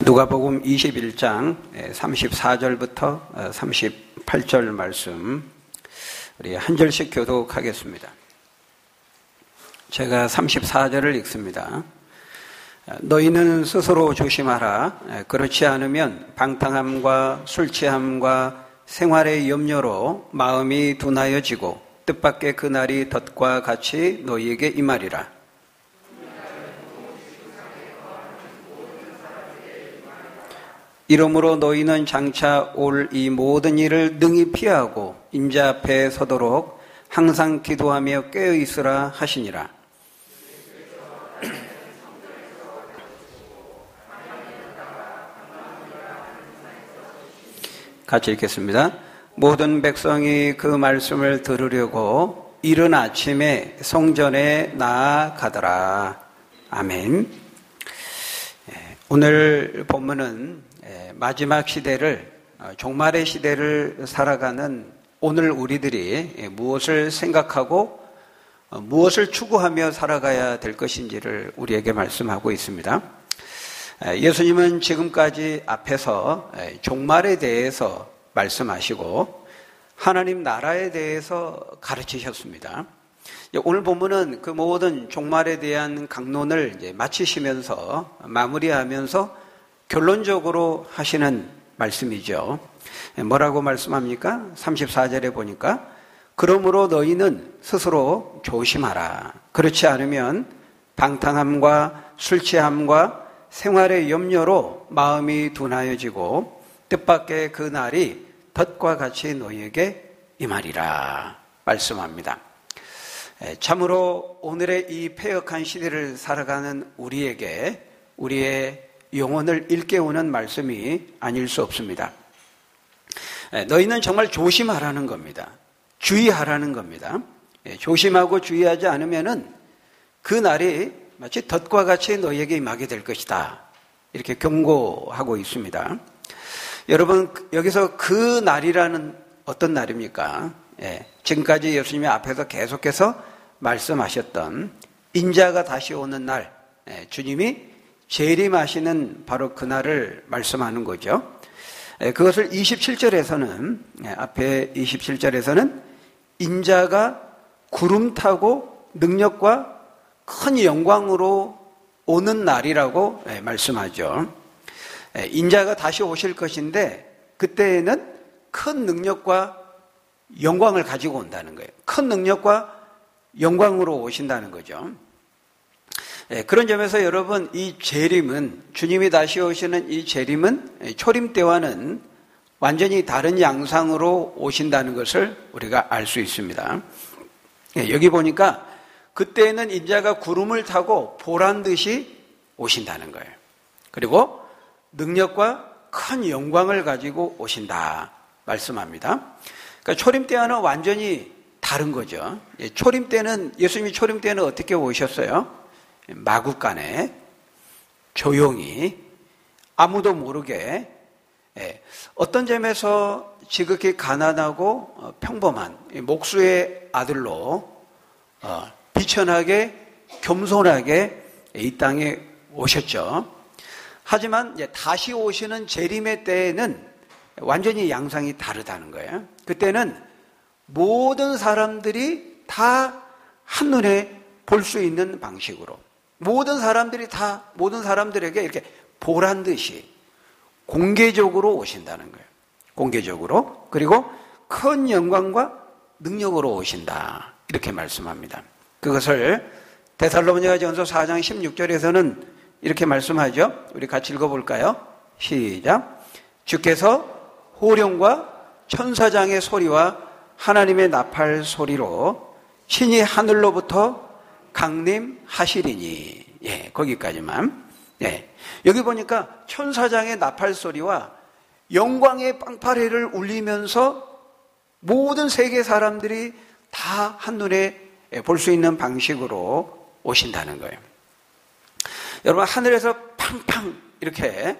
누가복음 21장 34절부터 38절 말씀 우리 한 절씩 교독하겠습니다. 제가 34절을 읽습니다. 너희는 스스로 조심하라. 그렇지 않으면 방탕함과 술취함과 생활의 염려로 마음이 둔하여지고 뜻밖의 그날이 덫과 같이 너희에게 임하리라. 이러므로 너희는 장차 올 이 모든 일을 능히 피하고 인자 앞에 서도록 항상 기도하며 깨어 있으라 하시니라. 같이 읽겠습니다. 모든 백성이 그 말씀을 들으려고 이른 아침에 성전에 나아가더라. 아멘. 오늘 본문은 마지막 시대를, 종말의 시대를 살아가는 오늘 우리들이 무엇을 생각하고 무엇을 추구하며 살아가야 될 것인지를 우리에게 말씀하고 있습니다. 예수님은 지금까지 앞에서 종말에 대해서 말씀하시고 하나님 나라에 대해서 가르치셨습니다. 오늘 본문은 그 모든 종말에 대한 강론을 마치시면서 마무리하면서 결론적으로 하시는 말씀이죠. 뭐라고 말씀합니까? 34절에 보니까 그러므로 너희는 스스로 조심하라. 그렇지 않으면 방탕함과 술취함과 생활의 염려로 마음이 둔하여지고 뜻밖의 그 날이 덫과 같이 너희에게 임하리라 말씀합니다. 참으로 오늘의 이 패역한 시대를 살아가는 우리에게 우리의 영혼을 일깨우는 말씀이 아닐 수 없습니다. 너희는 정말 조심하라는 겁니다. 주의하라는 겁니다. 조심하고 주의하지 않으면은 그 날이 마치 덫과 같이 너희에게 임하게 될 것이다. 이렇게 경고하고 있습니다. 여러분, 여기서 그 날이라는 어떤 날입니까? 지금까지 예수님이 앞에서 계속해서 말씀하셨던 인자가 다시 오는 날, 주님이 재림하시는 바로 그날을 말씀하는 거죠. 그것을 27절에서는 앞에 27절에서는 인자가 구름 타고 능력과 큰 영광으로 오는 날이라고 말씀하죠. 인자가 다시 오실 것인데 그때에는 큰 능력과 영광을 가지고 온다는 거예요. 큰 능력과 영광으로 오신다는 거죠. 그런 점에서 여러분, 이 재림은, 주님이 다시 오시는 이 재림은 초림 때와는 완전히 다른 양상으로 오신다는 것을 우리가 알 수 있습니다. 여기 보니까 그때는 인자가 구름을 타고 보란 듯이 오신다는 거예요. 그리고 능력과 큰 영광을 가지고 오신다 말씀합니다. 그러니까 초림 때와는 완전히 다른 거죠. 초림 때는, 예수님이 초림 때는 어떻게 오셨어요? 마구간에 조용히 아무도 모르게 어떤 점에서 지극히 가난하고 평범한 목수의 아들로 비천하게 겸손하게 이 땅에 오셨죠. 하지만 다시 오시는 재림의 때에는 완전히 양상이 다르다는 거예요. 그때는 모든 사람들이 다 한눈에 볼 수 있는 방식으로 모든 사람들에게 이렇게 보란 듯이 공개적으로 오신다는 거예요. 공개적으로. 그리고 큰 영광과 능력으로 오신다. 이렇게 말씀합니다. 그것을 데살로니가전서 4장 16절에서는 이렇게 말씀하죠. 우리 같이 읽어볼까요? 시작. 주께서 호령과 천사장의 소리와 하나님의 나팔 소리로 신이 하늘로부터 강림하시리니. 거기까지만. 여기 보니까 천사장의 나팔 소리와 영광의 빵파레를 울리면서 모든 세계 사람들이 다 한눈에 볼 수 있는 방식으로 오신다는 거예요. 여러분, 하늘에서 팡팡 이렇게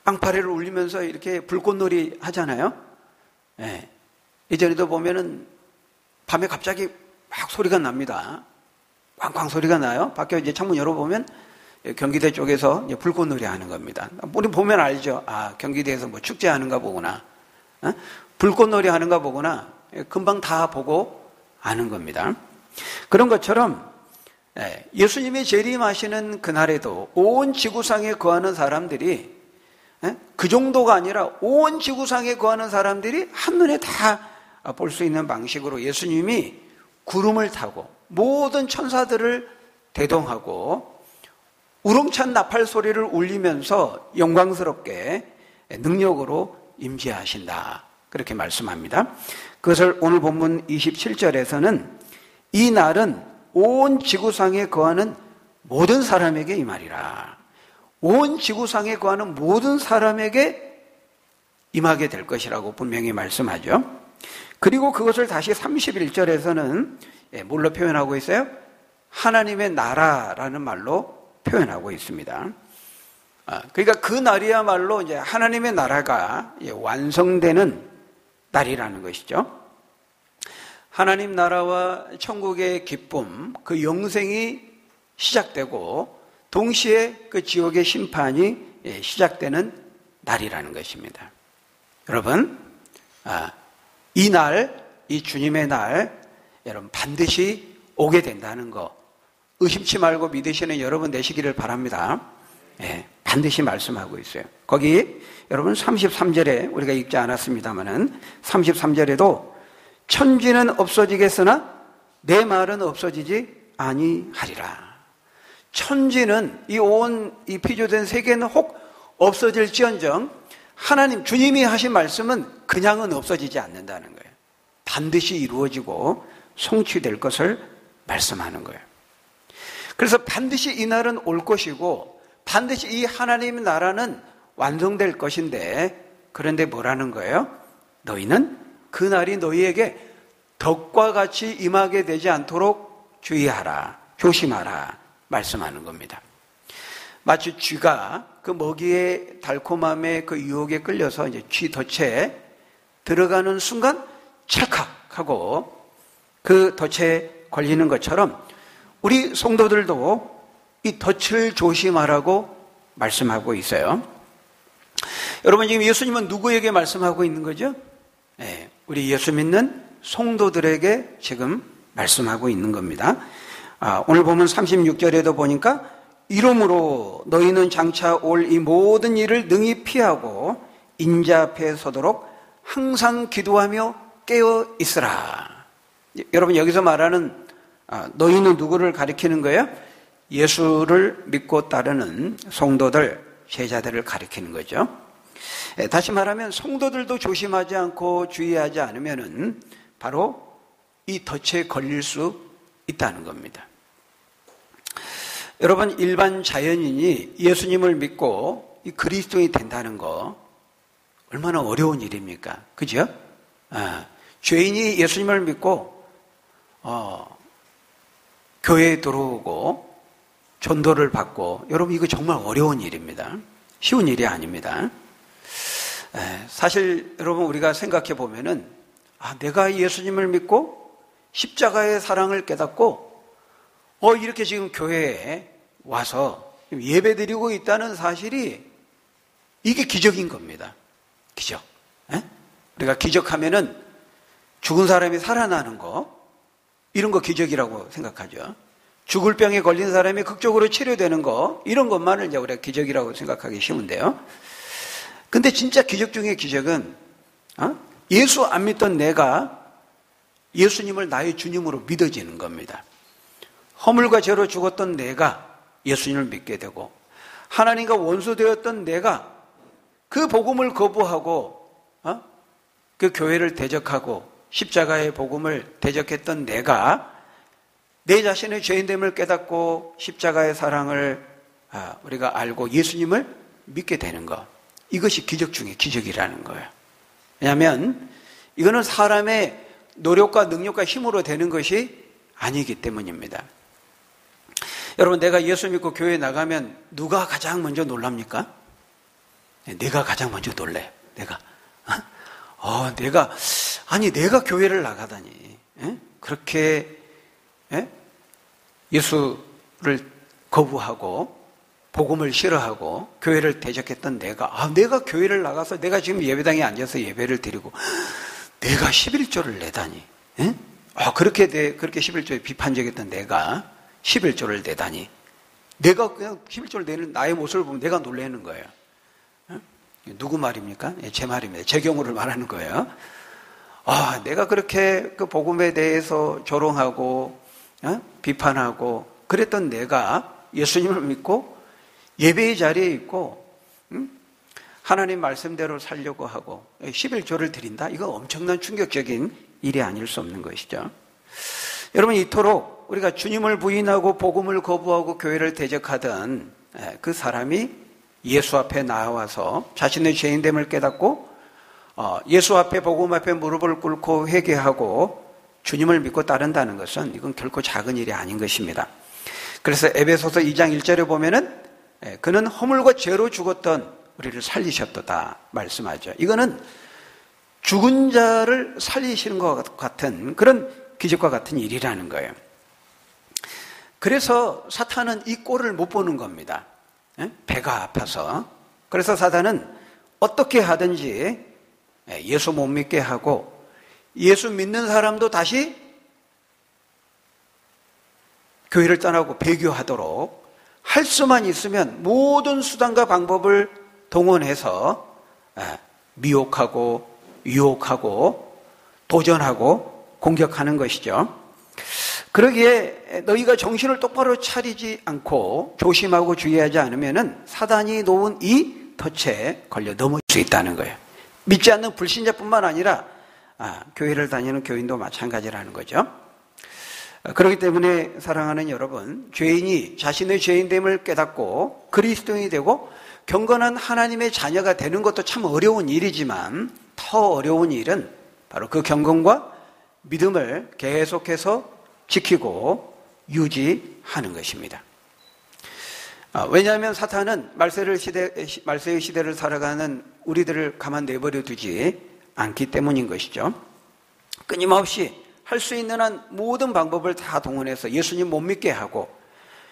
빵파레를 울리면서 이렇게 불꽃놀이 하잖아요. 이전에도 보면은 밤에 갑자기 막 소리가 납니다. 꽝꽝 소리가 나요. 밖에 이제 창문 열어보면 경기대 쪽에서 불꽃놀이 하는 겁니다. 우리 보면 알죠. 아, 경기대에서 뭐 축제하는가 보구나. 불꽃놀이 하는가 보구나. 금방 다 보고 아는 겁니다. 그런 것처럼 예수님이 재림하시는 그날에도 온 지구상에 거하는 사람들이 그 정도가 아니라 온 지구상에 거하는 사람들이 한눈에 다 볼 수 있는 방식으로 예수님이 구름을 타고 모든 천사들을 대동하고 우렁찬 나팔 소리를 울리면서 영광스럽게 능력으로 임재하신다. 그렇게 말씀합니다. 그것을 오늘 본문 27절에서는 이 날은 온 지구상에 거하는 모든 사람에게 이 말이라. 온 지구상에 거하는 모든 사람에게 임하게 될 것이라고 분명히 말씀하죠. 그리고 그것을 다시 31절에서는 뭘로 표현하고 있어요? 하나님의 나라라는 말로 표현하고 있습니다. 그러니까 그 날이야말로 이제 하나님의 나라가 완성되는 날이라는 것이죠. 하나님 나라와 천국의 기쁨, 그 영생이 시작되고 동시에 그 지옥의 심판이 시작되는 날이라는 것입니다. 여러분, 이 날, 이 주님의 날, 여러분 반드시 오게 된다는 거 의심치 말고 믿으시는 여러분 되시기를 바랍니다. 반드시 말씀하고 있어요. 거기 여러분 33절에 우리가 읽지 않았습니다마는 33절에도 천지는 없어지겠으나 내 말은 없어지지 아니하리라. 천지는 이 피조된 세계는 혹 없어질지언정 하나님 주님이 하신 말씀은 그냥은 없어지지 않는다는 거예요. 반드시 이루어지고 성취될 것을 말씀하는 거예요. 그래서 반드시 이 날은 올 것이고 반드시 이 하나님의 나라는 완성될 것인데 그런데 뭐라는 거예요? 너희는 그 날이 너희에게 덕과 같이 임하게 되지 않도록 주의하라, 조심하라 말씀하는 겁니다. 마치 쥐가 그 먹이의 달콤함에 그 유혹에 끌려서 이제 쥐 덫에 들어가는 순간 찰칵 하고 그 덫에 걸리는 것처럼 우리 성도들도 이 덫을 조심하라고 말씀하고 있어요. 여러분 지금 예수님은 누구에게 말씀하고 있는 거죠? 우리 예수 믿는 성도들에게 지금 말씀하고 있는 겁니다. 오늘 보면 36절에도 보니까 이러므로 너희는 장차 올 이 모든 일을 능히 피하고 인자 앞에 서도록 항상 기도하며 깨어 있으라. 여러분 여기서 말하는 너희는 누구를 가리키는 거예요? 예수를 믿고 따르는 성도들, 제자들을 가리키는 거죠. 다시 말하면 성도들도 조심하지 않고 주의하지 않으면은 바로 이 덫에 걸릴 수 있다는 겁니다. 여러분 일반 자연인이 예수님을 믿고 이 그리스도인이 된다는 거 얼마나 어려운 일입니까? 그죠? 죄인이 예수님을 믿고 교회에 들어오고 전도를 받고 여러분 이거 정말 어려운 일입니다. 쉬운 일이 아닙니다. 사실 여러분 우리가 생각해 보면은 내가 예수님을 믿고 십자가의 사랑을 깨닫고 이렇게 지금 교회에 와서 예배드리고 있다는 사실이 이게 기적인 겁니다. 기적. 우리가 기적하면은 죽은 사람이 살아나는 거 이런 거 기적이라고 생각하죠. 죽을 병에 걸린 사람이 극적으로 치료되는 거 이런 것만을 이제 우리가 기적이라고 생각하기 쉬운데요. 근데 진짜 기적 중의 기적은 예수 안 믿던 내가 예수님을 나의 주님으로 믿어지는 겁니다. 허물과 죄로 죽었던 내가 예수님을 믿게 되고 하나님과 원수되었던 내가 그 복음을 거부하고 그 교회를 대적하고 십자가의 복음을 대적했던 내가 내 자신의 죄인됨을 깨닫고 십자가의 사랑을 우리가 알고 예수님을 믿게 되는 것, 이것이 기적 중에 기적이라는 거예요. 왜냐하면 이거는 사람의 노력과 능력과 힘으로 되는 것이 아니기 때문입니다. 여러분 내가 예수 믿고 교회에 나가면 누가 가장 먼저 놀랍니까? 내가 가장 먼저 놀래. 내가 교회를 나가다니 그렇게 예수를 거부하고 복음을 싫어하고 교회를 대적했던 내가 교회를 나가서 내가 지금 예배당에 앉아서 예배를 드리고 내가 11조를 내다니, 예? 그렇게 11조에 비판적이었던 내가 11조를 내다니, 내가 그냥 11조를 내는 나의 모습을 보면 내가 놀라는 거예요. 누구 말입니까? 제 말입니다. 제 경우를 말하는 거예요. 내가 그렇게 그 복음에 대해서 조롱하고 비판하고 그랬던 내가 예수님을 믿고 예배의 자리에 있고 하나님 말씀대로 살려고 하고 11조를 드린다? 이거 엄청난 충격적인 일이 아닐 수 없는 것이죠. 여러분, 이토록 우리가 주님을 부인하고 복음을 거부하고 교회를 대적하던 그 사람이 예수 앞에 나와서 자신의 죄인됨을 깨닫고 예수 앞에 복음 앞에 무릎을 꿇고 회개하고 주님을 믿고 따른다는 것은 이건 결코 작은 일이 아닌 것입니다. 그래서 에베소서 2장 1절에 보면은 그는 허물과 죄로 죽었던 우리를 살리셨도다 말씀하죠. 이거는 죽은 자를 살리시는 것 같은 그런 기적과 같은 일이라는 거예요. 그래서 사탄은 이 꼴을 못 보는 겁니다. 배가 아파서. 그래서 사탄은 어떻게 하든지 예수 못 믿게 하고 예수 믿는 사람도 다시 교회를 떠나고 배교하도록 할 수만 있으면 모든 수단과 방법을 동원해서 미혹하고 유혹하고 도전하고 공격하는 것이죠. 그러기에 너희가 정신을 똑바로 차리지 않고 조심하고 주의하지 않으면 사단이 놓은 이 덫에 걸려 넘어질 수 있다는 거예요. 믿지 않는 불신자뿐만 아니라 교회를 다니는 교인도 마찬가지라는 거죠. 그렇기 때문에 사랑하는 여러분, 죄인이 자신의 죄인됨을 깨닫고 그리스도인이 되고 경건한 하나님의 자녀가 되는 것도 참 어려운 일이지만 더 어려운 일은 바로 그 경건과 믿음을 계속해서 지키고 유지하는 것입니다. 왜냐하면 사탄은 말세의 시대를 살아가는 우리들을 가만 내버려 두지 않기 때문인 것이죠. 끊임없이 할 수 있는 한 모든 방법을 다 동원해서 예수님 못 믿게 하고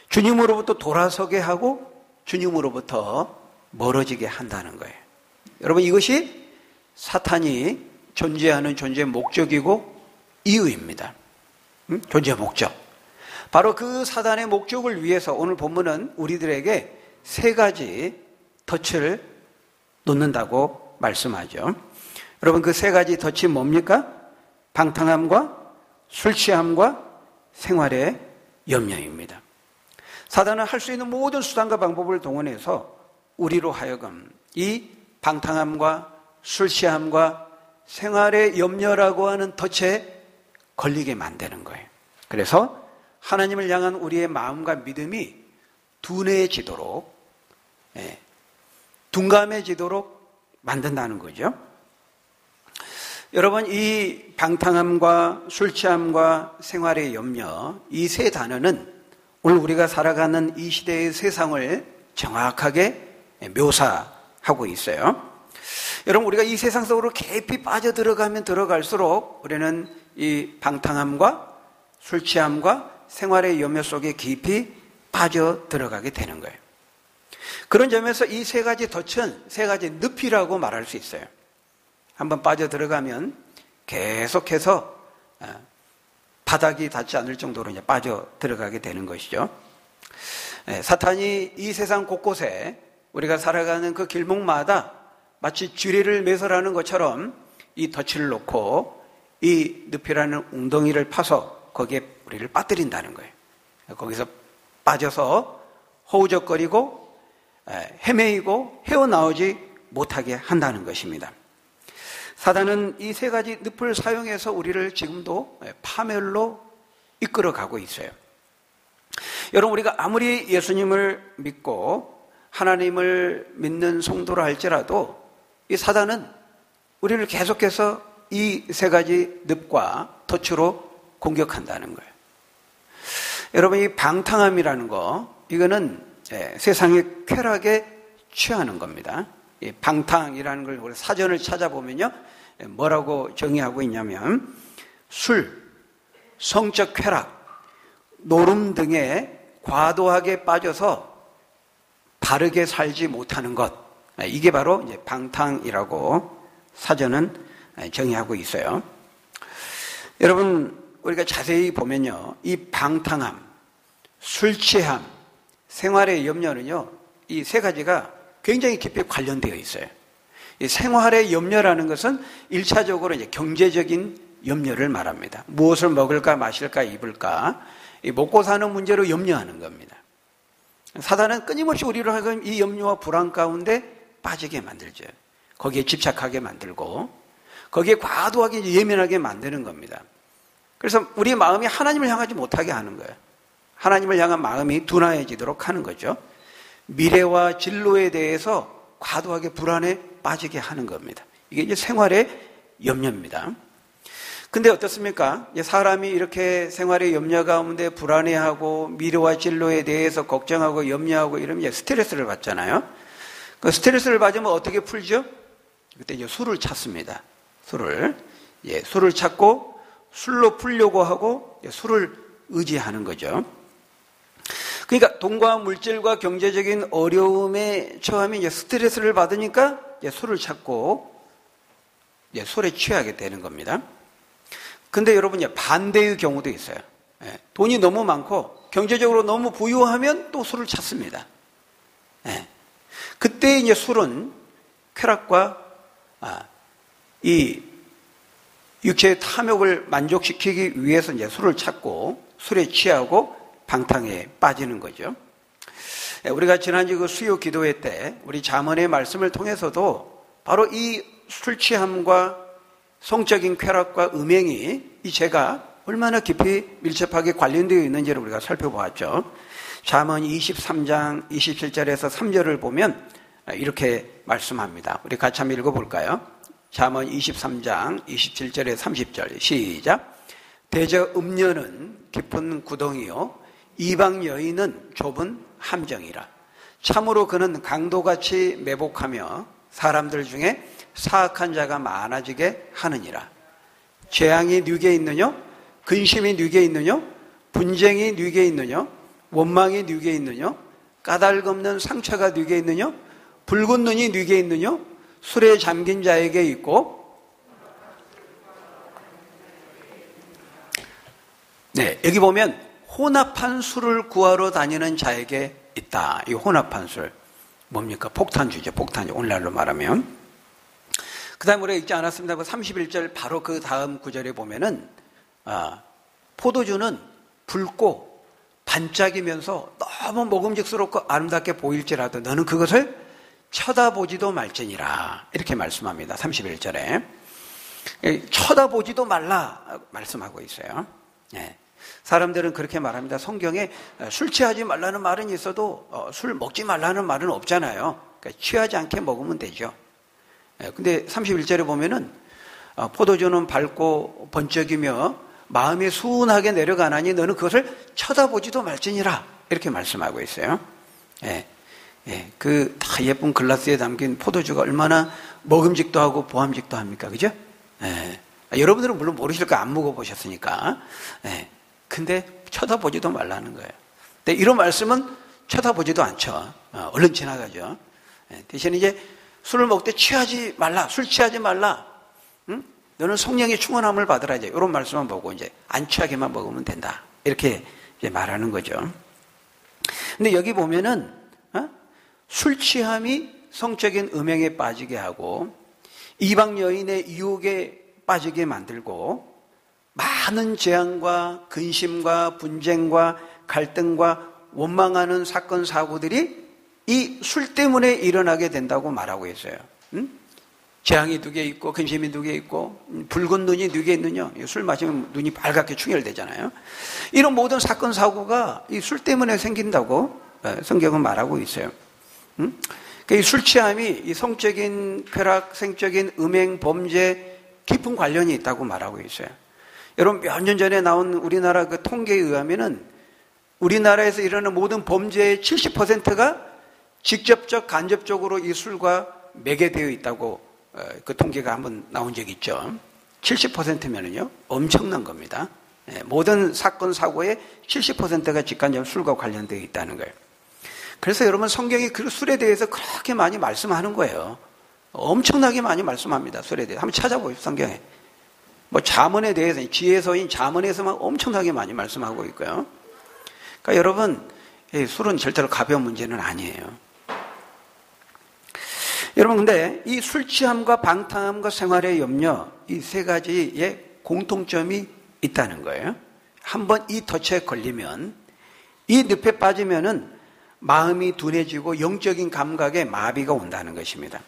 주님으로부터 돌아서게 하고 주님으로부터 멀어지게 한다는 거예요. 여러분, 이것이 사탄이 존재하는 존재의 목적이고 이유입니다. 존재의 목적. 바로 그 사단의 목적을 위해서 오늘 본문은 우리들에게 세 가지 덫을 놓는다고 말씀하죠. 여러분, 그 세 가지 덫이 뭡니까? 방탕함과 술 취함과 생활의 염려입니다. 사단은 할 수 있는 모든 수단과 방법을 동원해서 우리로 하여금 이 방탕함과 술 취함과 생활의 염려라고 하는 덫에 걸리게 만드는 거예요. 그래서 하나님을 향한 우리의 마음과 믿음이 둔해지도록, 둔감해지도록 만든다는 거죠. 여러분, 이 방탕함과 술 취함과 생활의 염려, 이 세 단어는 오늘 우리가 살아가는 이 시대의 세상을 정확하게 묘사하고 있어요. 여러분, 우리가 이 세상 속으로 깊이 빠져 들어가면 들어갈수록 우리는 이 방탕함과 술 취함과 생활의 염려 속에 깊이 빠져 들어가게 되는 거예요. 그런 점에서 이 세 가지 덫은 세 가지 늪이라고 말할 수 있어요. 한번 빠져 들어가면 계속해서 바닥이 닿지 않을 정도로 이제 빠져 들어가게 되는 것이죠. 사탄이 이 세상 곳곳에 우리가 살아가는 그 길목마다 마치 쥐레를 매설하는 것처럼 이 덫을 놓고 이 늪이라는 웅덩이를 파서 거기에 우리를 빠뜨린다는 거예요. 거기서 빠져서 허우적거리고 헤매이고 헤어나오지 못하게 한다는 것입니다. 사단은 이 세 가지 늪을 사용해서 우리를 지금도 파멸로 이끌어가고 있어요. 여러분, 우리가 아무리 예수님을 믿고 하나님을 믿는 성도라 할지라도 이 사단은 우리를 계속해서 이 세 가지 늪과 덫으로 공격한다는 거예요. 여러분, 이 방탕함이라는 거, 이거는 세상의 쾌락에 취하는 겁니다. 이 방탕이라는 걸 우리 사전을 찾아보면요, 뭐라고 정의하고 있냐면 술, 성적 쾌락, 노름 등에 과도하게 빠져서 바르게 살지 못하는 것, 이게 바로 이제 방탕이라고 사전은 정의하고 있어요. 여러분, 우리가 자세히 보면요, 이 방탕함, 술 취함, 생활의 염려는요, 이 세 가지가 굉장히 깊이 관련되어 있어요. 이 생활의 염려라는 것은 1차적으로 이제 경제적인 염려를 말합니다. 무엇을 먹을까, 마실까, 입을까, 이 먹고 사는 문제로 염려하는 겁니다. 사단은 끊임없이 우리를 이 염려와 불안 가운데 빠지게 만들죠. 거기에 집착하게 만들고, 거기에 과도하게 예민하게 만드는 겁니다. 그래서 우리 마음이 하나님을 향하지 못하게 하는 거예요. 하나님을 향한 마음이 둔화해지도록 하는 거죠. 미래와 진로에 대해서 과도하게 불안에 빠지게 하는 겁니다. 이게 이제 생활의 염려입니다. 근데 어떻습니까? 사람이 이렇게 생활의 염려 가운데 불안해하고 미래와 진로에 대해서 걱정하고 염려하고 이러면 이제 스트레스를 받잖아요. 그 스트레스를 받으면 어떻게 풀죠? 그때 이제 술을 찾습니다. 술을 찾고 술로 풀려고 하고 술을 의지하는 거죠. 그러니까 돈과 물질과 경제적인 어려움에 처하면 이제 스트레스를 받으니까 이제 술을 찾고 이제 술에 취하게 되는 겁니다. 근데 여러분, 반대의 경우도 있어요. 돈이 너무 많고 경제적으로 너무 부유하면 또 술을 찾습니다. 그때 이제 술은 쾌락과 이 육체의 탐욕을 만족시키기 위해서 이제 술을 찾고 술에 취하고 방탕에 빠지는 거죠. 우리가 지난주 그 수요 기도회 때 우리 잠언의 말씀을 통해서도 바로 이 술 취함과 성적인 쾌락과 음행이 이 죄가 얼마나 깊이 밀접하게 관련되어 있는지를 우리가 살펴보았죠. 잠언 23장 27절에서 3절을 보면 이렇게 말씀합니다. 우리 같이 한번 읽어볼까요? 잠언 23장 27절에 30절 시작. 대저 음녀는 깊은 구덩이요 이방 여인은 좁은 함정이라. 참으로 그는 강도같이 매복하며 사람들 중에 사악한 자가 많아지게 하느니라. 재앙이 네게 있느냐? 근심이 네게 있느냐? 분쟁이 네게 있느냐? 원망이 네게 있느냐? 까닭없는 상처가 네게 있느냐? 붉은 눈이 네게 있느냐? 술에 잠긴 자에게 있고. 네, 여기 보면 혼합한 술을 구하러 다니는 자에게 있다. 이 혼합한 술 뭡니까? 폭탄주죠. 폭탄주. 오늘날로 말하면. 그 다음에 우리가 읽지 않았습니다. 31절 바로 그 다음 구절에 보면은 포도주는 붉고 반짝이면서 너무 먹음직스럽고 아름답게 보일지라도 너는 그것을 쳐다보지도 말지니라. 이렇게 말씀합니다. 31절에. 쳐다보지도 말라 말씀하고 있어요. 네. 사람들은 그렇게 말합니다. 성경에 술 취하지 말라는 말은 있어도 술 먹지 말라는 말은 없잖아요. 그러니까 취하지 않게 먹으면 되죠. 근데 31절에 보면은 포도주는 밝고 번쩍이며 마음이 순하게 내려가나니 너는 그것을 쳐다보지도 말지니라. 이렇게 말씀하고 있어요. 그 다 예쁜 글라스에 담긴 포도주가 얼마나 먹음직도 하고 보함직도 합니까? 그죠? 여러분들은 물론 모르실 거 안 먹어보셨으니까. 근데 쳐다보지도 말라는 거예요. 근데 이런 말씀은 쳐다보지도 않죠. 얼른 지나가죠. 대신 이제 술을 먹을 때 취하지 말라, 술 취하지 말라. 응? 너는 성령의 충만함을 받으라. 이제 이런 말씀만 보고 이제 안 취하게만 먹으면 된다. 이렇게 이제 말하는 거죠. 근데 여기 보면은 술 취함이 성적인 음행에 빠지게 하고 이방 여인의 유혹에 빠지게 만들고 많은 재앙과 근심과 분쟁과 갈등과 원망하는 사건 사고들이 이 술 때문에 일어나게 된다고 말하고 있어요. 재앙이 두 개 있고 근심이 두 개 있고 붉은 눈이 두 개 있느냐. 술 마시면 눈이 빨갛게 충혈되잖아요. 이런 모든 사건 사고가 이 술 때문에 생긴다고 성경은 말하고 있어요. 이 술 취함이 이 성적인 쾌락, 생적인 음행, 범죄 깊은 관련이 있다고 말하고 있어요. 여러분 몇 년 전에 나온 우리나라 그 통계에 의하면은 우리나라에서 일어나는 모든 범죄의 70%가 직접적 간접적으로 이 술과 매개되어 있다고 그 통계가 한번 나온 적이 있죠. 70%면은요 엄청난 겁니다. 모든 사건 사고의 70%가 직간접적으로 술과 관련되어 있다는 거예요. 그래서 여러분 성경이 그 술에 대해서 그렇게 많이 말씀하는 거예요. 엄청나게 많이 말씀합니다. 술에 대해서. 한번 찾아보십시오. 성경에. 뭐 잠언에 대해서, 지혜서인 잠언에서만 엄청나게 많이 말씀하고 있고요. 그러니까 여러분, 술은 절대로 가벼운 문제는 아니에요. 여러분, 근데 이 술 취함과 방탕함과 생활의 염려, 이 세 가지의 공통점이 있다는 거예요. 한번 이 덫에 걸리면, 이 늪에 빠지면은 마음이 둔해지고 영적인 감각에 마비가 온다는 것입니다.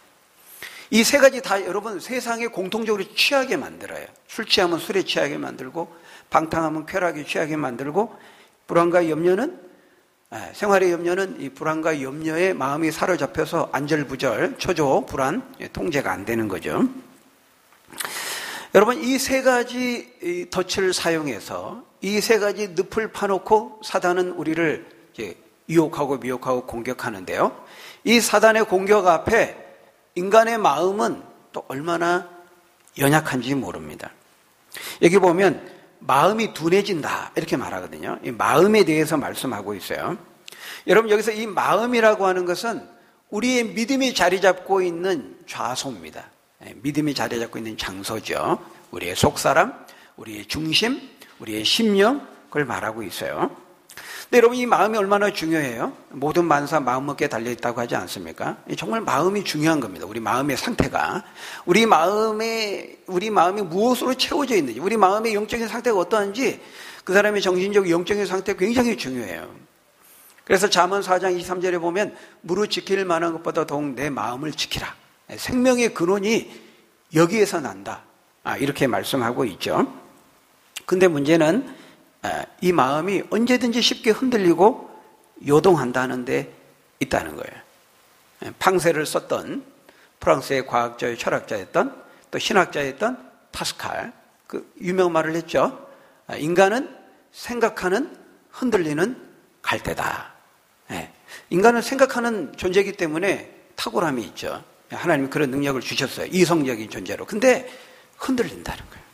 이 세 가지 다 여러분 세상에 공통적으로 취하게 만들어요. 술 취하면 술에 취하게 만들고, 방탕하면 쾌락에 취하게 만들고, 불안과 염려는, 생활의 염려는 이 불안과 염려에 마음이 사로잡혀서 안절부절, 초조, 불안, 통제가 안 되는 거죠. 여러분, 이 세 가지 덫을 사용해서 이 세 가지 늪을 파놓고 사단은 우리를 이제 유혹하고 미혹하고 공격하는데요. 이 사단의 공격 앞에 인간의 마음은 또 얼마나 연약한지 모릅니다. 여기 보면 마음이 둔해진다 이렇게 말하거든요. 이 마음에 대해서 말씀하고 있어요. 여러분, 여기서 이 마음이라고 하는 것은 우리의 믿음이 자리 잡고 있는 좌소입니다. 믿음이 자리 잡고 있는 장소죠. 우리의 속사람, 우리의 중심, 우리의 심령, 그걸 말하고 있어요. 근데 여러분, 이 마음이 얼마나 중요해요? 모든 만사 마음 먹기에 달려있다고 하지 않습니까? 정말 마음이 중요한 겁니다. 우리 마음의 상태가. 우리 마음이 무엇으로 채워져 있는지, 우리 마음의 영적인 상태가 어떠한지, 그 사람의 정신적 영적인 상태가 굉장히 중요해요. 그래서 잠언 4장 23절에 보면 무릇 지킬 만한 것보다 더욱 내 마음을 지키라. 생명의 근원이 여기에서 난다. 이렇게 말씀하고 있죠. 근데 문제는 이 마음이 언제든지 쉽게 흔들리고 요동한다는 데 있다는 거예요. 팡세를 썼던 프랑스의 과학자의 철학자였던 또 신학자였던 파스칼, 그 유명한 말을 했죠. 인간은 생각하는 흔들리는 갈대다. 인간은 생각하는 존재이기 때문에 탁월함이 있죠. 하나님이 그런 능력을 주셨어요. 이성적인 존재로. 근데 흔들린다는 거예요.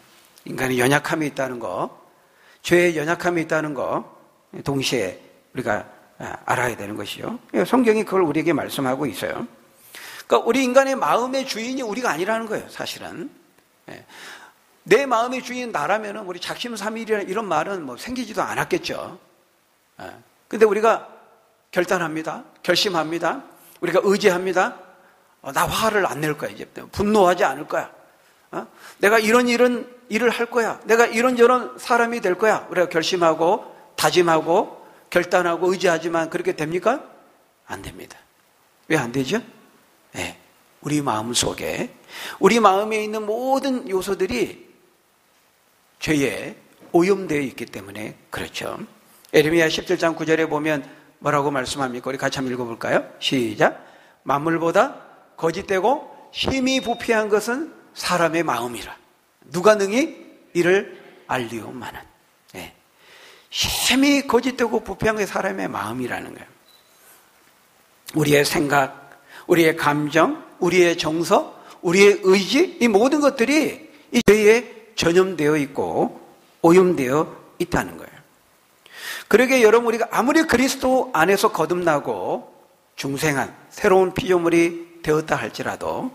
인간의 연약함이 있다는 거, 죄의 연약함이 있다는 거 동시에 우리가 알아야 되는 것이죠. 성경이 그걸 우리에게 말씀하고 있어요. 그러니까 우리 인간의 마음의 주인이 우리가 아니라는 거예요. 사실은. 내 마음의 주인이 나라면 우리 작심삼일이라는 이런 말은 뭐 생기지도 않았겠죠. 근데 우리가 결단합니다. 결심합니다. 우리가 의지합니다. 나 화를 안 낼 거야. 이제 분노하지 않을 거야. 내가 이런 일을 할 거야. 내가 이런저런 사람이 될 거야. 우리가 결심하고 다짐하고 결단하고 의지하지만 그렇게 됩니까? 안 됩니다. 왜 안 되죠? 우리 마음 속에, 우리 마음에 있는 모든 요소들이 죄에 오염되어 있기 때문에 그렇죠. 에레미야 17장 9절에 보면 뭐라고 말씀합니까? 우리 같이 한번 읽어볼까요? 시작. 만물보다 거짓되고 심히 부패한 것은 사람의 마음이라. 누가 능히 이를 알리오마는. 심히 거짓되고 부패한 게 사람의 마음이라는 거예요. 우리의 생각, 우리의 감정, 우리의 정서, 우리의 의지, 이 모든 것들이 이 죄에 전염되어 있고 오염되어 있다는 거예요. 그러기에 여러분, 우리가 아무리 그리스도 안에서 거듭나고 중생한 새로운 피조물이 되었다 할지라도,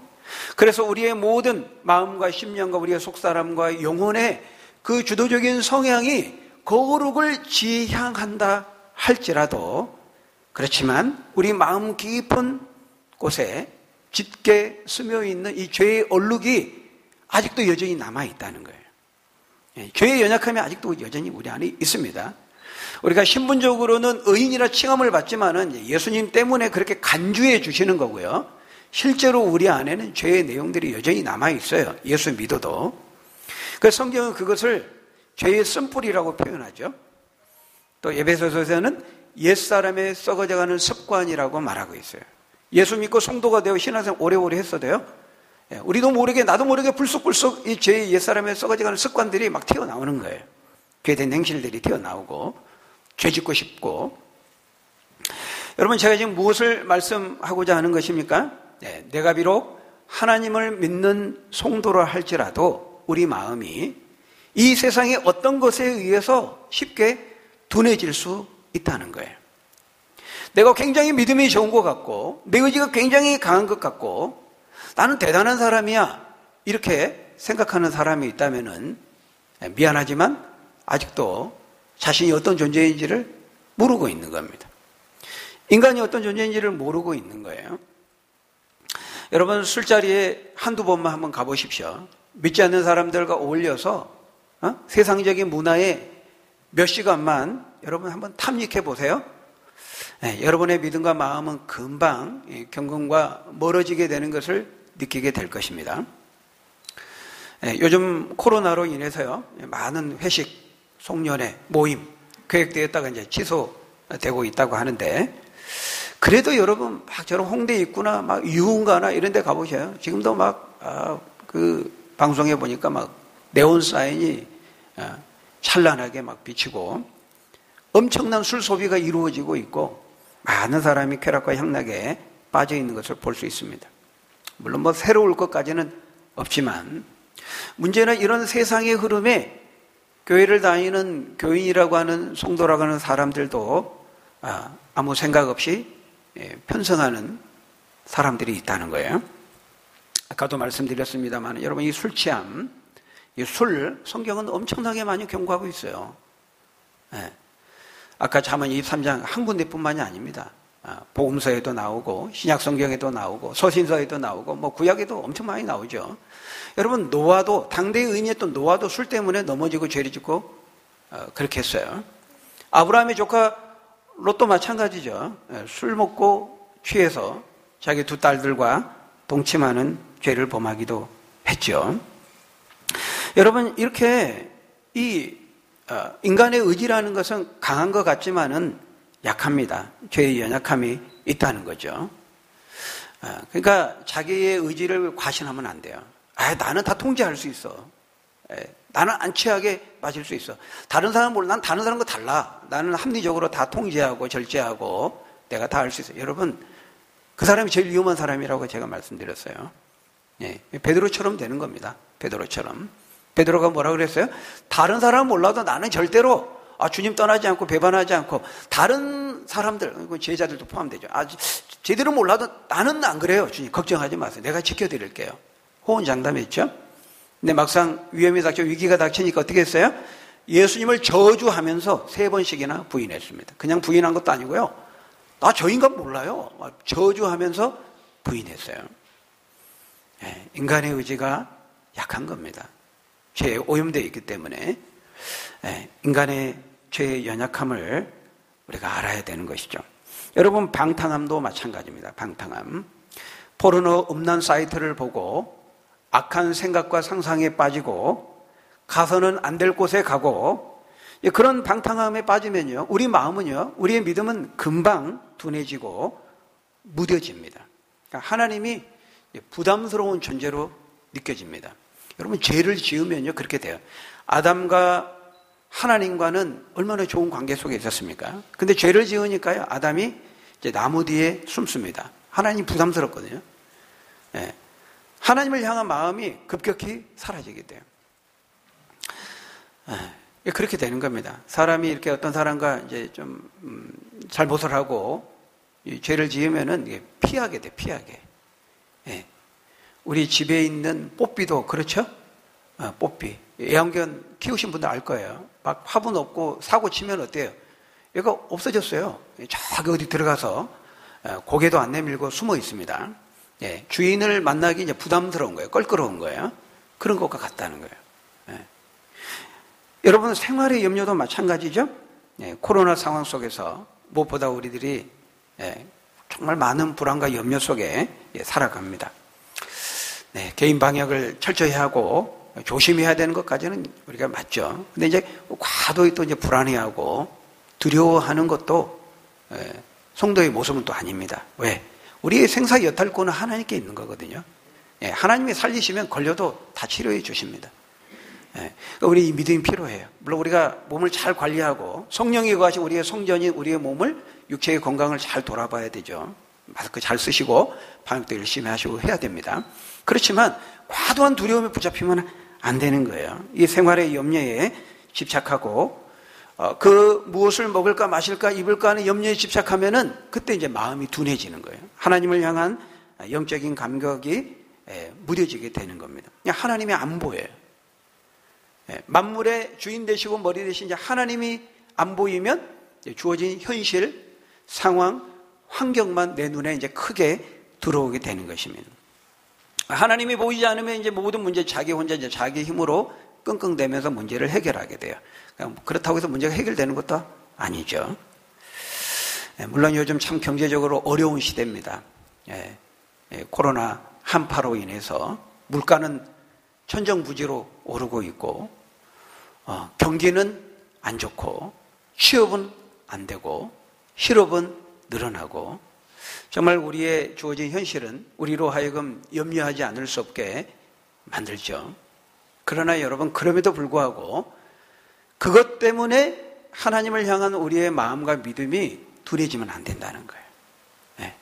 그래서 우리의 모든 마음과 심령과 우리의 속사람과 영혼의 그 주도적인 성향이 거룩을 지향한다 할지라도, 그렇지만 우리 마음 깊은 곳에 짙게 스며있는 이 죄의 얼룩이 아직도 여전히 남아있다는 거예요. 죄의 연약함이 아직도 여전히 우리 안에 있습니다. 우리가 신분적으로는 의인이라 칭함을 받지만은 예수님 때문에 그렇게 간주해 주시는 거고요. 실제로 우리 안에는 죄의 내용들이 여전히 남아있어요. 예수 믿어도. 그래서 성경은 그것을 죄의 쓴뿌리라고 표현하죠. 또 에베소서에서는 옛사람의 썩어져가는 습관이라고 말하고 있어요. 예수 믿고 성도가 되어 신앙생활 오래오래 했어도요, 우리도 모르게 나도 모르게 불쑥불쑥 이 죄의 옛사람의 썩어져가는 습관들이 막 튀어나오는 거예요. 죄된 행실들이 튀어나오고 죄 짓고 싶고. 여러분, 제가 지금 무엇을 말씀하고자 하는 것입니까? 내가 비록 하나님을 믿는 성도라 할지라도 우리 마음이 이 세상의 어떤 것에 의해서 쉽게 둔해질 수 있다는 거예요. 내가 굉장히 믿음이 좋은 것 같고 내 의지가 굉장히 강한 것 같고 나는 대단한 사람이야 이렇게 생각하는 사람이 있다면은 미안하지만 아직도 자신이 어떤 존재인지를 모르고 있는 겁니다. 인간이 어떤 존재인지를 모르고 있는 거예요. 여러분 술자리에 한두 번만 한번 가보십시오. 믿지 않는 사람들과 어울려서 세상적인 문화에 몇 시간만 여러분 한번 탐닉해 보세요. 여러분의 믿음과 마음은 금방 경건과 멀어지게 되는 것을 느끼게 될 것입니다. 요즘 코로나로 인해서요, 많은 회식, 송년회, 모임 계획되었다가 이제 취소되고 있다고 하는데, 그래도 여러분 막 저런 홍대 입구나 막 유흥가나 이런 데 가보셔요. 지금도 막 그 방송에 보니까 막 네온 사인이 찬란하게 막 비치고 엄청난 술 소비가 이루어지고 있고 많은 사람이 쾌락과 향락에 빠져 있는 것을 볼 수 있습니다. 물론 뭐 새로울 것까지는 없지만 문제는 이런 세상의 흐름에 교회를 다니는 교인이라고 하는 성도라고 하는 사람들도 아무 생각 없이 편성하는 사람들이 있다는 거예요. 아까도 말씀드렸습니다만 여러분 이 술 취함, 이 술 성경은 엄청나게 많이 경고하고 있어요. 아까 잠언 23장 한 군데뿐만이 아닙니다. 복음서에도 나오고 신약성경에도 나오고 서신서에도 나오고 뭐 구약에도 엄청 많이 나오죠. 여러분 노아도 당대에 의인이었던 노아도 술 때문에 넘어지고 죄를 짓고 그렇게 했어요. 아브라함의 조카 롯도 마찬가지죠. 술 먹고 취해서 자기 두 딸들과 동침하는 죄를 범하기도 했죠. 여러분 이렇게 이 인간의 의지라는 것은 강한 것 같지만은 약합니다. 죄의 연약함이 있다는 거죠. 그러니까 자기의 의지를 과신하면 안 돼요. 나는 다 통제할 수 있어. 나는 안 취하게 마실 수 있어. 다른 사람은 몰라. 난 다른 사람과 달라. 나는 합리적으로 다 통제하고 절제하고 내가 다 할 수 있어. 여러분 그 사람이 제일 위험한 사람이라고 제가 말씀드렸어요. 베드로처럼 되는 겁니다. 베드로처럼. 베드로가 뭐라 그랬어요? 다른 사람은 몰라도 나는 절대로 주님 떠나지 않고 배반하지 않고 다른 사람들, 제자들도 포함되죠. 제대로 몰라도 나는 안 그래요. 주님 걱정하지 마세요. 내가 지켜드릴게요. 호언장담했죠. 근데 막상 위험이 닥쳐 위기가 닥치니까 어떻게 했어요? 예수님을 저주하면서 3번씩이나 부인했습니다. 그냥 부인한 것도 아니고요. 나 저 인간 몰라요. 저주하면서 부인했어요. 인간의 의지가 약한 겁니다. 죄에 오염되어 있기 때문에 인간의 죄의 연약함을 우리가 알아야 되는 것이죠. 여러분 방탕함도 마찬가지입니다. 방탕함. 포르노 음란 사이트를 보고 악한 생각과 상상에 빠지고 가서는 안 될 곳에 가고 그런 방탕함에 빠지면요, 우리 마음은요, 우리의 믿음은 금방 둔해지고 무뎌집니다. 그러니까 하나님이 부담스러운 존재로 느껴집니다. 여러분 죄를 지으면요 그렇게 돼요. 아담과 하나님과는 얼마나 좋은 관계 속에 있었습니까? 근데 죄를 지으니까요 아담이 이제 나무 뒤에 숨습니다. 하나님 부담스럽거든요. 하나님을 향한 마음이 급격히 사라지게 돼요. 그렇게 되는 겁니다. 사람이 이렇게 어떤 사람과 이제 좀 잘못을 하고 이 죄를 지으면은 이게 피하게 돼, 피하게. 우리 집에 있는 뽀삐도 그렇죠? 뽀삐. 애완견 키우신 분들 알 거예요. 막 화분 없고 사고 치면 어때요? 얘가 없어졌어요. 저기 어디 들어가서 고개도 안 내밀고 숨어 있습니다. 주인을 만나기 이제 부담스러운 거예요. 껄끄러운 거예요. 그런 것과 같다는 거예요. 여러분 생활의 염려도 마찬가지죠. 코로나 상황 속에서 무엇보다 우리들이 정말 많은 불안과 염려 속에 살아갑니다. 개인 방역을 철저히 하고 조심해야 되는 것까지는 우리가 맞죠. 근데 이제 과도히 또 이제 불안해하고 두려워하는 것도 성도의 모습은 또 아닙니다. 왜? 우리의 생사 여탈권은 하나님께 있는 거거든요. 하나님이 살리시면 걸려도 다 치료해 주십니다. 우리 이 믿음이 필요해요. 물론 우리가 몸을 잘 관리하고 성령이 거하신 우리의 성전인 우리의 몸을 육체의 건강을 잘 돌아봐야 되죠. 마스크 잘 쓰시고 방역도 열심히 하시고 해야 됩니다. 그렇지만 과도한 두려움에 붙잡히면 안 되는 거예요. 이 생활의 염려에 집착하고 그 무엇을 먹을까 마실까 입을까 하는 염려에 집착하면은 그때 이제 마음이 둔해지는 거예요. 하나님을 향한 영적인 감격이 무뎌지게 되는 겁니다. 하나님이 안 보여요. 만물의 주인 되시고 머리 되신 이제 하나님이 안 보이면 주어진 현실, 상황, 환경만 내 눈에 이제 크게 들어오게 되는 것입니다. 하나님이 보이지 않으면 이제 모든 문제 자기 혼자 이제 자기 힘으로 끙끙대면서 문제를 해결하게 돼요. 그렇다고 해서 문제가 해결되는 것도 아니죠. 물론 요즘 참 경제적으로 어려운 시대입니다. 코로나 한파로 인해서 물가는 천정부지로 오르고 있고, 경기는 안 좋고, 취업은 안 되고, 실업은 늘어나고, 정말 우리의 주어진 현실은 우리로 하여금 염려하지 않을 수 없게 만들죠. 그러나 여러분, 그럼에도 불구하고 그것 때문에 하나님을 향한 우리의 마음과 믿음이 둔해지면 안 된다는 거예요.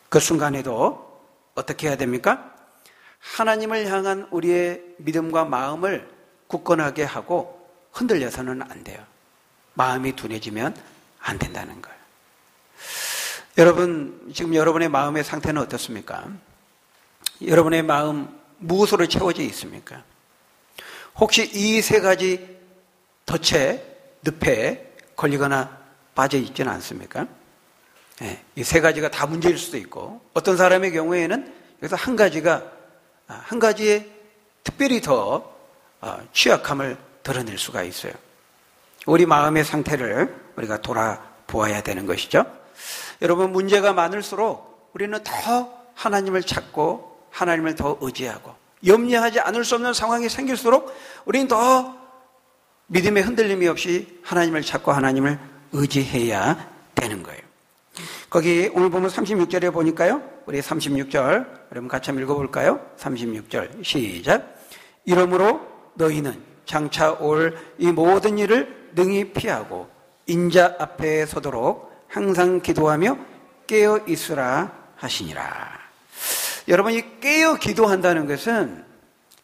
그 순간에도 어떻게 해야 됩니까? 하나님을 향한 우리의 믿음과 마음을 굳건하게 하고 흔들려서는 안 돼요. 마음이 둔해지면 안 된다는 거예요. 여러분, 지금 여러분의 마음의 상태는 어떻습니까? 여러분의 마음 무엇으로 채워져 있습니까? 혹시 이 세 가지 덫에, 늪에 걸리거나 빠져 있지는 않습니까? 이 세 가지가 다 문제일 수도 있고, 어떤 사람의 경우에는 여기서 한 가지에 특별히 더 취약함을 드러낼 수가 있어요. 우리 마음의 상태를 우리가 돌아보아야 되는 것이죠. 여러분, 문제가 많을수록 우리는 더 하나님을 찾고 하나님을 더 의지하고, 염려하지 않을 수 없는 상황이 생길수록 우리는 더 믿음의 흔들림이 없이 하나님을 찾고 하나님을 의지해야 되는 거예요. 거기 오늘 보면 36절에 보니까요, 우리 36절 여러분 같이 한번 읽어볼까요? 36절 시작. 이러므로 너희는 장차 올 이 모든 일을 능히 피하고 인자 앞에 서도록 항상 기도하며 깨어 있으라 하시니라. 여러분, 이 깨어 기도한다는 것은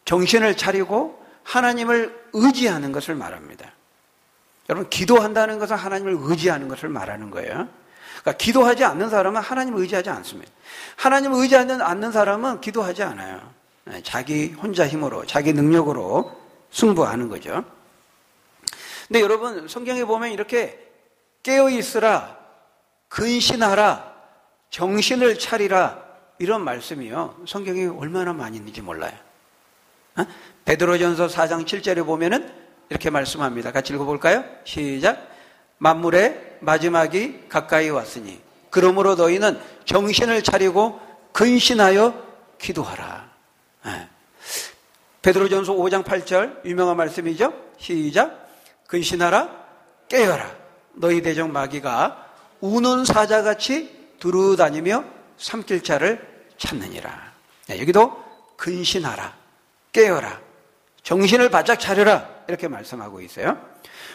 정신을 차리고 하나님을 의지하는 것을 말합니다. 여러분, 기도한다는 것은 하나님을 의지하는 것을 말하는 거예요. 그러니까 기도하지 않는 사람은 하나님을 의지하지 않습니다. 하나님을 의지하지 않는 사람은 기도하지 않아요. 자기 혼자 힘으로, 자기 능력으로 승부하는 거죠. 근데 여러분, 성경에 보면 이렇게 깨어 있으라, 근신하라, 정신을 차리라, 이런 말씀이요, 성경에 얼마나 많이 있는지 몰라요. 베드로전서 4장 7절에 보면은 이렇게 말씀합니다. 같이 읽어볼까요? 시작. 만물의 마지막이 가까이 왔으니 그러므로 너희는 정신을 차리고 근신하여 기도하라. 베드로전서 5장 8절 유명한 말씀이죠. 시작. 근신하라, 깨어라. 너희 대적 마귀가 우는 사자같이 두루다니며 삼킬 자를 찾느니라. 여기도 근신하라, 깨어라, 정신을 바짝 차려라, 이렇게 말씀하고 있어요.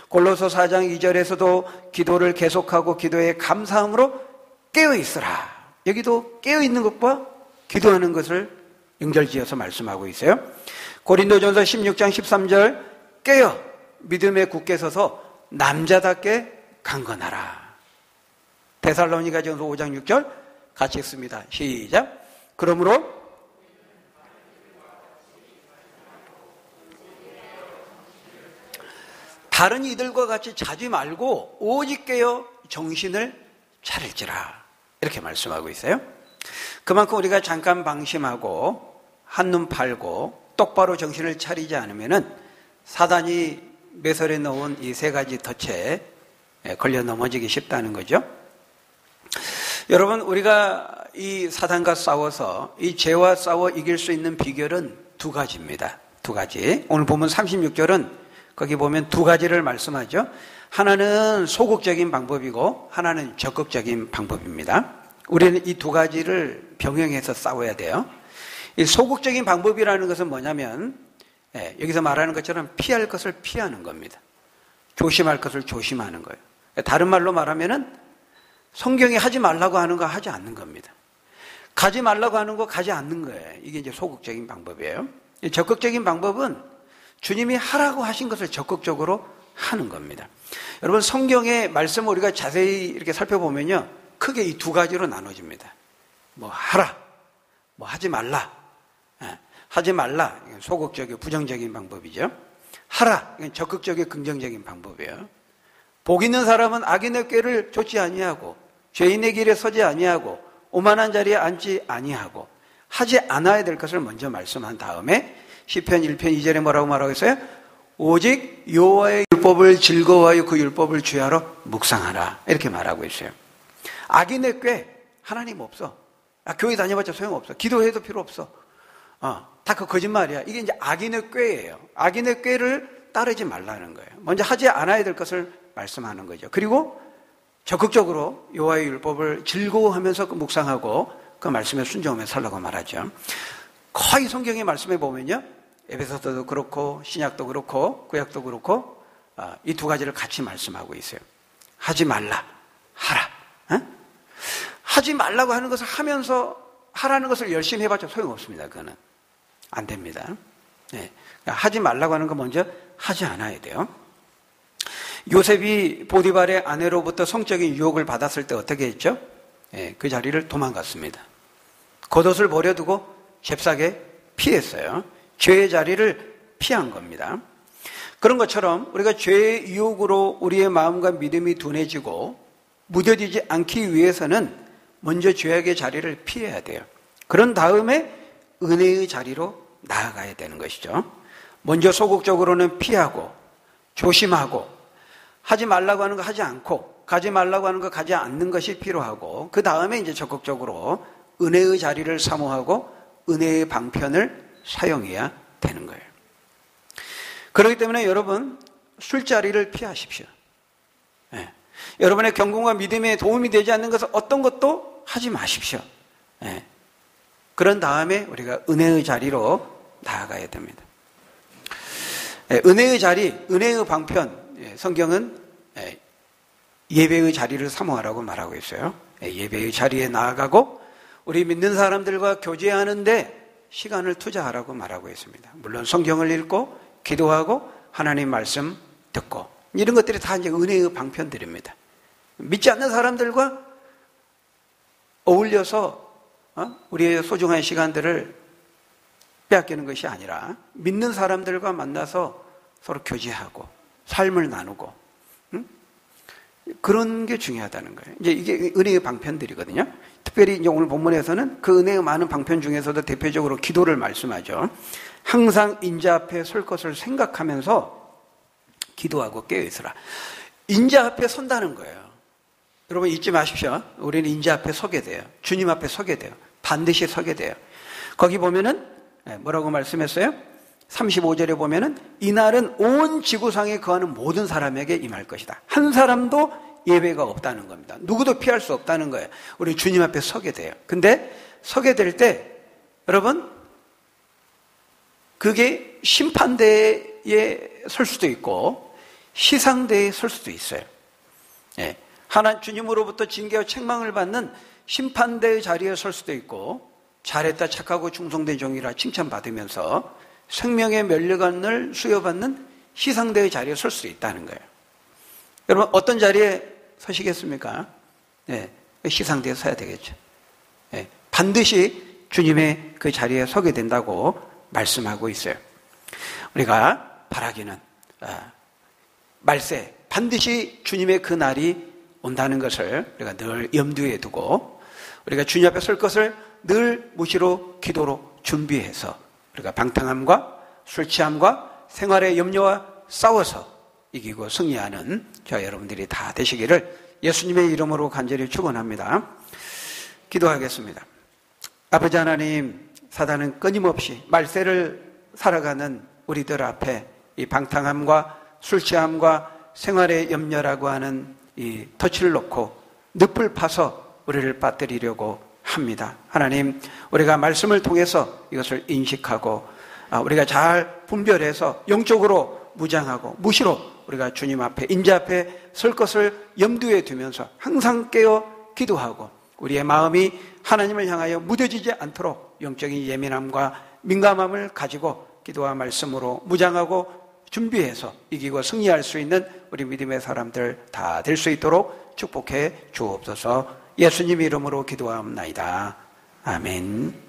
골로새 4장 2절에서도 기도를 계속하고 기도에 감사함으로 깨어 있으라. 여기도 깨어 있는 것과 기도하는 것을 연결지어서 말씀하고 있어요. 고린도전서 16장 13절 깨어 믿음에 굳게 서서 남자답게 강건하라. 데살로니가전서 5장 6절 같이 읽습니다. 시작. 그러므로 다른 이들과 같이 자지 말고 오직 깨어 정신을 차릴지라, 이렇게 말씀하고 있어요. 그만큼 우리가 잠깐 방심하고 한눈 팔고 똑바로 정신을 차리지 않으면은 사단이 매설해 놓은 이 세 가지 덫에 걸려 넘어지기 쉽다는 거죠. 여러분, 우리가 이 사단과 싸워서 이 죄와 싸워 이길 수 있는 비결은 두 가지입니다. 두 가지. 오늘 보면 36절은 거기 보면 두 가지를 말씀하죠. 하나는 소극적인 방법이고 하나는 적극적인 방법입니다. 우리는 이 두 가지를 병행해서 싸워야 돼요. 이 소극적인 방법이라는 것은 뭐냐면 여기서 말하는 것처럼 피할 것을 피하는 겁니다. 조심할 것을 조심하는 거예요. 다른 말로 말하면은 성경이 하지 말라고 하는 거 하지 않는 겁니다. 가지 말라고 하는 거 가지 않는 거예요. 이게 이제 소극적인 방법이에요. 적극적인 방법은 주님이 하라고 하신 것을 적극적으로 하는 겁니다. 여러분, 성경의 말씀을 우리가 자세히 이렇게 살펴보면요, 크게 이 두 가지로 나눠집니다. 뭐 하라, 뭐 하지 말라. 하지 말라, 이건 소극적이고 부정적인 방법이죠. 하라, 이건 적극적이고 긍정적인 방법이에요. 복 있는 사람은 악인의 꾀를 좇지 아니하고 죄인의 길에 서지 아니하고 오만한 자리에 앉지 아니하고 하지 않아야 될 것을 먼저 말씀한 다음에 시편 1편 2절에 뭐라고 말하고 있어요? 오직 여호와의 율법을 즐거워하여 그 율법을 주야로 묵상하라, 이렇게 말하고 있어요. 악인의 꾀, 하나님 없어. 교회 다녀봤자 소용없어. 기도해도 필요 없어. 다 그 거짓말이야. 이게 이제 악인의 꾀예요. 악인의 꾀를 따르지 말라는 거예요. 먼저 하지 않아야 될 것을 말씀하는 거죠. 그리고 적극적으로 여호와의 율법을 즐거워하면서 묵상하고 그 말씀에 순종하며 살라고 말하죠. 거의 성경의 말씀에 보면요, 에베소서도 그렇고 신약도 그렇고 구약도 그렇고 이 두 가지를 같이 말씀하고 있어요. 하지 말라, 하라. 하지 말라고 하는 것을 하면서 하라는 것을 열심히 해봤자 소용없습니다. 그거는 안 됩니다. 네. 하지 말라고 하는 거 먼저 하지 않아야 돼요. 요셉이 보디발의 아내로부터 성적인 유혹을 받았을 때 어떻게 했죠? 네, 그 자리를 도망갔습니다. 겉옷을 버려두고 잽싸게 피했어요. 죄의 자리를 피한 겁니다. 그런 것처럼 우리가 죄의 유혹으로 우리의 마음과 믿음이 둔해지고 무뎌지지 않기 위해서는 먼저 죄악의 자리를 피해야 돼요. 그런 다음에 은혜의 자리로 나아가야 되는 것이죠. 먼저 소극적으로는 피하고 조심하고 하지 말라고 하는 거 하지 않고 가지 말라고 하는 거 가지 않는 것이 필요하고, 그 다음에 이제 적극적으로 은혜의 자리를 사모하고 은혜의 방편을 사용해야 되는 거예요. 그렇기 때문에 여러분, 술자리를 피하십시오. 네. 여러분의 경건과 믿음에 도움이 되지 않는 것은 어떤 것도 하지 마십시오. 네. 그런 다음에 우리가 은혜의 자리로 나아가야 됩니다. 네. 은혜의 자리, 은혜의 방편, 성경은 예배의 자리를 사모하라고 말하고 있어요. 예배의 자리에 나아가고 우리 믿는 사람들과 교제하는데 시간을 투자하라고 말하고 있습니다. 물론 성경을 읽고 기도하고 하나님 말씀 듣고 이런 것들이 다 이제 은혜의 방편들입니다. 믿지 않는 사람들과 어울려서 우리의 소중한 시간들을 빼앗기는 것이 아니라 믿는 사람들과 만나서 서로 교제하고 삶을 나누고 그런 게 중요하다는 거예요. 이제 이게 은혜의 방편들이거든요. 특별히 이제 오늘 본문에서는 그 은혜의 많은 방편 중에서도 대표적으로 기도를 말씀하죠. 항상 인자 앞에 설 것을 생각하면서 기도하고 깨어있으라. 인자 앞에 선다는 거예요. 여러분 잊지 마십시오. 우리는 인자 앞에 서게 돼요. 주님 앞에 서게 돼요. 반드시 서게 돼요. 거기 보면은 뭐라고 말씀했어요? 35절에 보면은 이날은 온 지구상에 거하는 모든 사람에게 임할 것이다. 한 사람도 예배가 없다는 겁니다. 누구도 피할 수 없다는 거예요. 우리 주님 앞에 서게 돼요. 근데 서게 될 때 여러분, 그게 심판대에 설 수도 있고 시상대에 설 수도 있어요. 예. 하나님 주님으로부터 징계와 책망을 받는 심판대의 자리에 설 수도 있고, 잘했다 착하고 충성된 종이라 칭찬받으면서 생명의 면류관을 수여받는 시상대의 자리에 설 수 있다는 거예요. 여러분 어떤 자리에 서시겠습니까? 네, 시상대에 서야 되겠죠. 네, 반드시 주님의 그 자리에 서게 된다고 말씀하고 있어요. 우리가 바라기는 말세 반드시 주님의 그 날이 온다는 것을 우리가 늘 염두에 두고 우리가 주님 앞에 설 것을 늘 무시로 기도로 준비해서 우리가 방탕함과 술 취함과 생활의 염려와 싸워서 이기고 승리하는 저와 여러분들이 다 되시기를 예수님의 이름으로 간절히 축원합니다. 기도하겠습니다. 아버지 하나님, 사단은 끊임없이 말세를 살아가는 우리들 앞에 이 방탕함과 술 취함과 생활의 염려라고 하는 이 덫을 놓고 늪을 파서 우리를 빠뜨리려고 합니다. 하나님, 우리가 말씀을 통해서 이것을 인식하고 우리가 잘 분별해서 영적으로 무장하고 무시로 우리가 주님 앞에 인자 앞에 설 것을 염두에 두면서 항상 깨어 기도하고 우리의 마음이 하나님을 향하여 무뎌지지 않도록 영적인 예민함과 민감함을 가지고 기도와 말씀으로 무장하고 준비해서 이기고 승리할 수 있는 우리 믿음의 사람들 다 될 수 있도록 축복해 주옵소서. 예수님 이름으로 기도하옵나이다. 아멘.